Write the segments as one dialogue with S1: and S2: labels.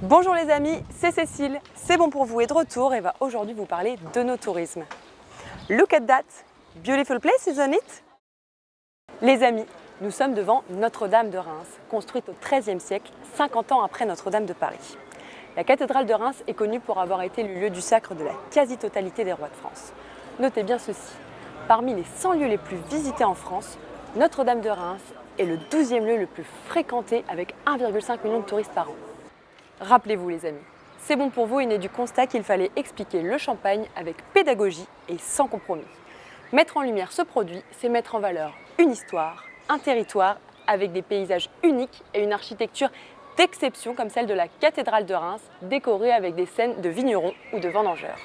S1: Bonjour les amis, c'est Cécile, c'est bon pour vous et de retour et va aujourd'hui vous parler de nos tourismes. Look at that, beautiful place isn't it? Les amis, nous sommes devant Notre-Dame de Reims, construite au XIIIe siècle, 50 ans après Notre-Dame de Paris. La cathédrale de Reims est connue pour avoir été le lieu du sacre de la quasi-totalité des rois de France. Notez bien ceci, parmi les 100 lieux les plus visités en France, Notre-Dame de Reims est le 12e lieu le plus fréquenté avec 1,5 million de touristes par an. Rappelez-vous les amis, c'est bon pour vous est né du constat qu'il fallait expliquer le champagne avec pédagogie et sans compromis. Mettre en lumière ce produit, c'est mettre en valeur une histoire, un territoire avec des paysages uniques et une architecture d'exception comme celle de la cathédrale de Reims, décorée avec des scènes de vignerons ou de vendangeurs.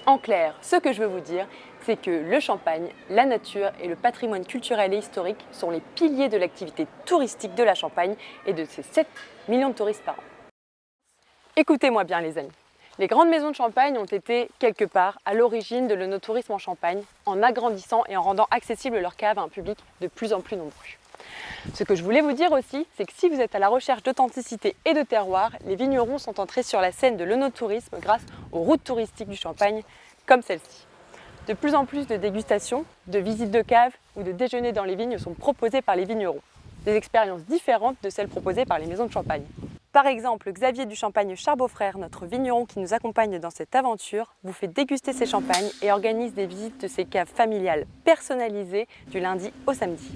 S1: En clair, ce que je veux vous dire, c'est que le champagne, la nature et le patrimoine culturel et historique sont les piliers de l'activité touristique de la Champagne et de ses 7 millions de touristes par an. Écoutez-moi bien les amis, les grandes maisons de Champagne ont été quelque part à l'origine de l'œnotourisme en Champagne en agrandissant et en rendant accessible leurs caves à un public de plus en plus nombreux. Ce que je voulais vous dire aussi, c'est que si vous êtes à la recherche d'authenticité et de terroir, les vignerons sont entrés sur la scène de l'œnotourisme grâce aux routes touristiques du Champagne comme celle-ci. De plus en plus de dégustations, de visites de caves ou de déjeuners dans les vignes sont proposées par les vignerons. Des expériences différentes de celles proposées par les maisons de Champagne. Par exemple, Xavier du Champagne Charbot-Frères, notre vigneron qui nous accompagne dans cette aventure, vous fait déguster ses champagnes et organise des visites de ses caves familiales personnalisées du lundi au samedi.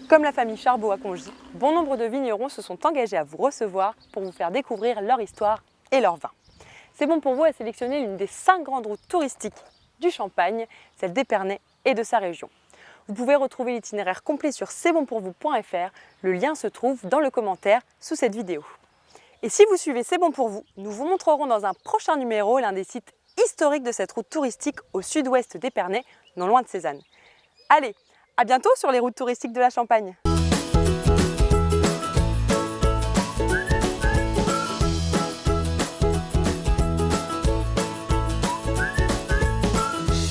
S1: Comme la famille Charbot à Congy, bon nombre de vignerons se sont engagés à vous recevoir pour vous faire découvrir leur histoire et leur vin. C'est bon pour vous à sélectionner l'une des 5 grandes routes touristiques du Champagne, celle d'Épernay et de sa région. Vous pouvez retrouver l'itinéraire complet sur c'estbonpourvous.fr, le lien se trouve dans le commentaire sous cette vidéo. Et si vous suivez C'est bon pour vous, nous vous montrerons dans un prochain numéro l'un des sites historiques de cette route touristique au sud-ouest d'Épernay, non loin de Cézanne. Allez, à bientôt sur les routes touristiques de la Champagne.